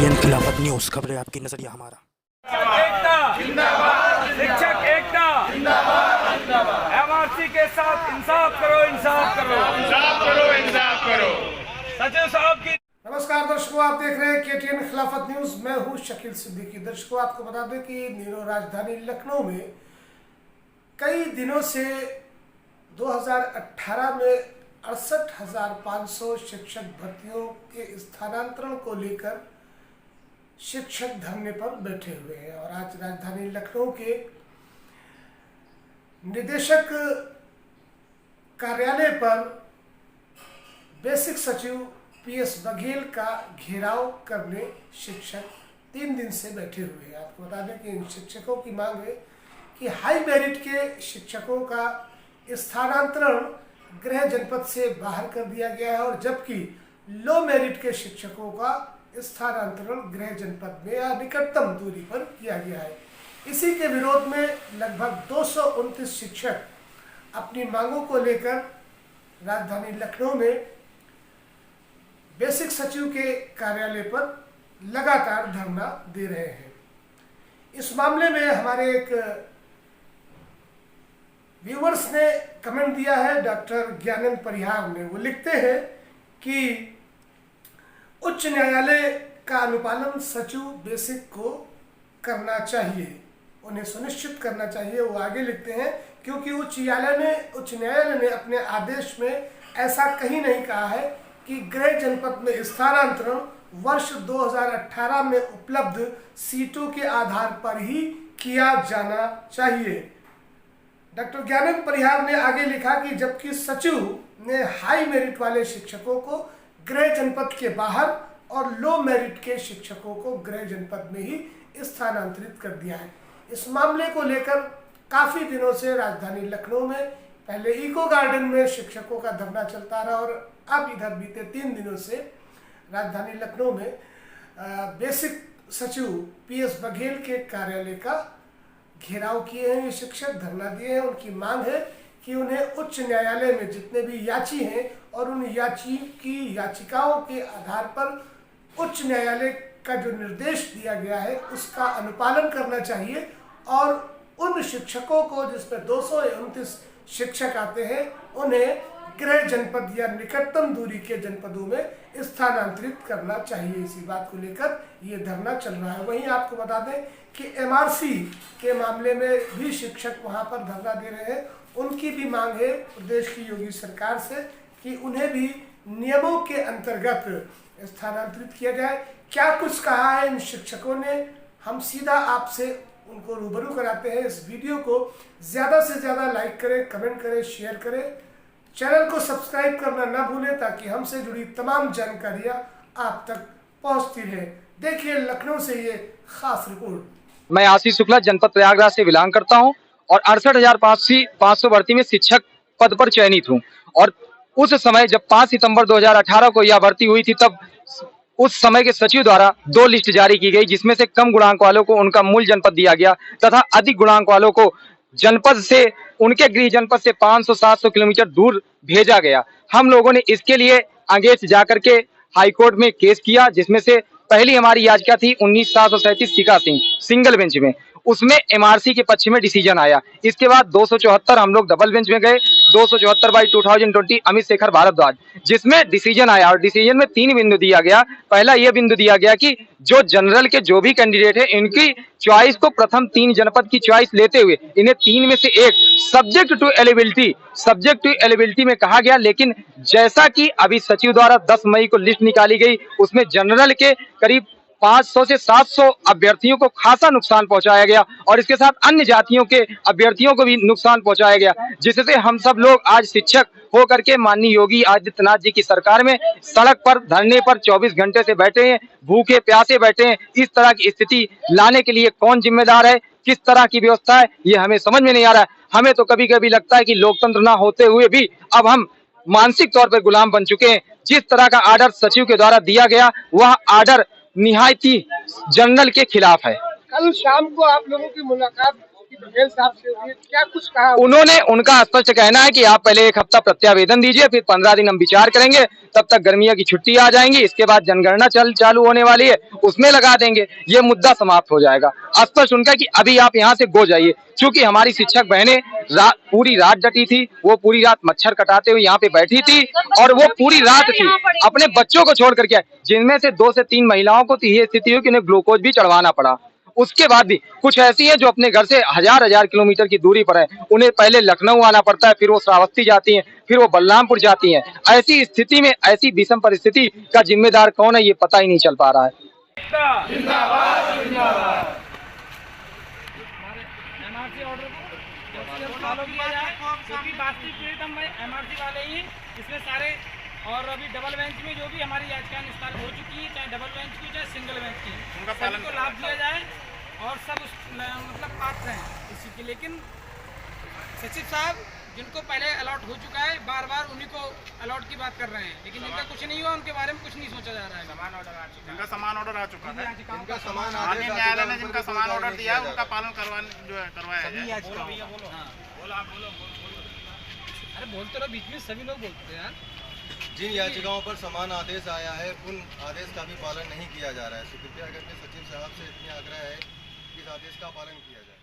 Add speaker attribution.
Speaker 1: KTN खिलाफत news, खबरें आपकी नजरिया हमारा।
Speaker 2: एकता जिंदाबाद, शिक्षक एकता जिंदाबाद जिंदाबाद। MRC के साथ इंसाफ करो, इंसाफ करो, इंसाफ करो, इंसाफ करो। सचिव साहब की।
Speaker 3: नमस्कार दर्शकों, आप देख रहे हैं KTN खिलाफत न्यूज। मैं हूं शकील सिद्दीकी। दर्शकों, आपको बता दें कि नीरो राजधानी लखनऊ में कई दिनों से 2018 में 68,500 शिक्षक भर्तियों के स्थानांतरण को लेकर शिक्षक धरने पर बैठे हुए हैं। और आज राजधानी लखनऊ के निदेशक कार्यालय पर बेसिक सचिव PS बघेल का घेराव करने शिक्षक 3 दिन से बैठे हुए हैं। आपको बता दें कि इन शिक्षकों की मांग है कि हाई मेरिट के शिक्षकों का स्थानांतरण गृह जनपद से बाहर कर दिया गया है, और जबकि लो मेरिट के शिक्षकों का स्थानांतरण गृह जनपद में या निकटतम दूरी पर किया गया है। इसी के विरोध में लगभग 229 शिक्षक अपनी मांगों को लेकर राजधानी लखनऊ में बेसिक सचिव के कार्यालय पर लगातार धरना दे रहे हैं। इस मामले में हमारे एक व्यूवर्स ने कमेंट दिया है, डॉक्टर ज्ञानंद परिहार ने। वो लिखते हैं कि उच्च न्यायालय का अनुपालन सचिव बेसिक को करना चाहिए, उन्हें सुनिश्चित करना चाहिए। वो आगे लिखते हैं, क्योंकि उच्च न्यायालय ने अपने आदेश में ऐसा कहीं नहीं कहा है कि गृह जनपद में स्थानांतरण वर्ष 2018 में उपलब्ध सीटों के आधार पर ही किया जाना चाहिए। डॉक्टर ज्ञानंद परिहार ने आगे लिखा कि जबकि सचिव ने हाई मेरिट वाले शिक्षकों को गृह जनपद के बाहर और लो मेरिट के शिक्षकों को गृह जनपद में ही स्थानांतरित कर दिया है। इस मामले को लेकर काफ़ी दिनों से राजधानी लखनऊ में पहले इको गार्डन में शिक्षकों का धरना चलता रहा, और अब इधर बीते 3 दिनों से राजधानी लखनऊ में बेसिक सचिव PS बघेल के कार्यालय का घेराव किए हैं। ये शिक्षक धरना दिए हैं। उनकी मांग है कि उन्हें उच्च न्यायालय में जितने भी याची हैं और उन याचिकाओं के आधार पर उच्च न्यायालय का जो निर्देश दिया गया है उसका अनुपालन करना चाहिए, और उन शिक्षकों को, जिसमें 229 शिक्षक आते हैं, उन्हें गृह जनपद या निकटतम दूरी के जनपदों में स्थानांतरित करना चाहिए। इसी बात को लेकर ये धरना चल रहा है। वहीं आपको बता दें कि MRC के मामले में भी शिक्षक वहां पर धरना दे रहे हैं। उनकी भी मांग है प्रदेश की योगी सरकार से कि उन्हें भी नियमों के अंतर्गत स्थानांतरित किया जाए। क्या कुछ कहा है इन शिक्षकों ने, हम सीधा आपसे उनको रूबरू कराते हैं। इस वीडियो को ज़्यादा से ज़्यादा लाइक करें, कमेंट करें, शेयर करें, चैनल को सब्सक्राइब करना ना भूलें ताकि हमसे जुड़ी तमाम जानकारियां आप तक पहुंचती रहे। देखिए लखनऊ से ये खास रिपोर्ट।
Speaker 4: मैं आशीष शुक्ला जनपद प्रयागराज से बिलोंग करता हूं और 68,500 भर्ती में शिक्षक पद पर चयनित हूं। और उस समय जब 5 सितंबर 2018 को यह भर्ती हुई थी, तब उस समय के सचिव द्वारा 2 लिस्ट जारी की गई, जिसमें से कम गुणांक वालों को उनका मूल जनपद दिया गया तथा अधिक गुणांक वालों को जनपद से, उनके गृह जनपद से 500-700 किलोमीटर दूर भेजा गया। हम लोगों ने इसके लिए आगे जाकर के हाईकोर्ट में केस किया, जिसमें से पहली हमारी याचिका थी 19,737 सिका सिंह सिंगल बेंच में। उसमें MRC के पक्ष में डिसीजन आया। इसके बाद 274 हम लोग डबल बेंच में गए, 274/2020 अमित शेखर भारद्वाज, जिसमें डिसीजन आया। और डिसीजन में 3 बिंदु दिया गया। पहला यह बिंदु दिया गया कि जो जनरल के जो भी कैंडिडेट है, इनकी चॉइस को प्रथम 3 जनपद की चॉइस लेते हुए इन्हें 3 में से 1 सब्जेक्ट टू एलिजिबिलिटी में कहा गया। लेकिन जैसा कि अभी सचिव द्वारा 10 मई को लिस्ट निकाली गई, उसमें जनरल के करीब 500 से 700 अभ्यर्थियों को खासा नुकसान पहुंचाया गया, और इसके साथ अन्य जातियों के अभ्यर्थियों को भी नुकसान पहुंचाया गया, जिससे हम सब लोग आज शिक्षक होकर के माननीय योगी आदित्यनाथ जी की सरकार में सड़क पर धरने पर 24 घंटे से बैठे हैं, भूखे प्यासे बैठे हैं। इस तरह की स्थिति लाने के लिए कौन जिम्मेदार है, किस तरह की व्यवस्था है, ये हमें समझ में नहीं आ रहा है। हमें तो कभी कभी लगता है कि लोकतंत्र ना होते हुए भी अब हम मानसिक तौर पर गुलाम बन चुके हैं। जिस तरह का आर्डर सचिव के द्वारा दिया गया, वह आर्डर निहायती जनरल के खिलाफ है।
Speaker 3: कल शाम को आप लोगों की मुलाकात आपकी बघेल साहब से हुई, क्या कुछ कहा?
Speaker 4: उन्होंने, उनका स्पष्ट कहना है कि आप पहले 1 हफ्ता प्रत्यावेदन दीजिए, फिर 15 दिन हम विचार करेंगे, तब तक गर्मियों की छुट्टी आ जाएंगी, इसके बाद जनगणना चालू होने वाली है, उसमें लगा देंगे, ये मुद्दा समाप्त हो जाएगा। स्पष्ट उनका कि अभी आप यहाँ से गो जाइए, क्योंकि हमारी शिक्षक बहनें पूरी रात डटी थी, वो पूरी रात मच्छर कटाते हुए यहाँ पे बैठी थी, और वो पूरी रात थी, अपने बच्चों को छोड़ करके, जिनमें से 2 से 3 महिलाओं को तो ये स्थिति हुई कि उन्हें ग्लूकोज भी चढ़वाना पड़ा। उसके बाद भी कुछ ऐसी हैं जो अपने घर से हजार किलोमीटर की दूरी पर है, उन्हें पहले लखनऊ आना पड़ता है, फिर वो श्रावस्ती जाती हैं, फिर वो बलरामपुर जाती हैं। ऐसी स्थिति में, ऐसी विषम परिस्थिति का जिम्मेदार कौन है, ये पता ही नहीं चल पा रहा है।
Speaker 2: एमआरसी ऑर्डर को फॉलो किया जाए, क्योंकि वास्तविक पीड़ित हम एमआरसी वाले ही, इसमें सारे, और अभी डबल बेंच में जो भी हमारी याचिकाएं निस्तार हो चुकी है, चाहे डबल बेंच की चाहे सिंगल बेंच की, उनका पालन को लाभ दिया जाए और सब उस मतलब पात्र हैं इसी के। लेकिन सचिव साहब जिनको पहले अलॉट हो चुका है, बार बार उन्हीं को अलॉट की बात कर रहे हैं, लेकिन जिनका कुछ नहीं हुआ उनके बारे में कुछ नहीं सोचा जा रहा है। समान ऑर्डर आ चुका है, जिनका समान ऑर्डर आ चुका है, जिनका समान न्यायालय ने जिनका समान ऑर्डर दिया है, उनका पालन करवाया जाए। अरे बोलते रहो, बीच में सभी लोग बोलते हैं यार।
Speaker 5: जिन याचिकाओं पर समान आदेश आया है, उन आदेश का भी पालन नहीं किया जा रहा है, तो कृपया करके सचिव साहब से इतनी आग्रह है कि इस आदेश का पालन किया जाए।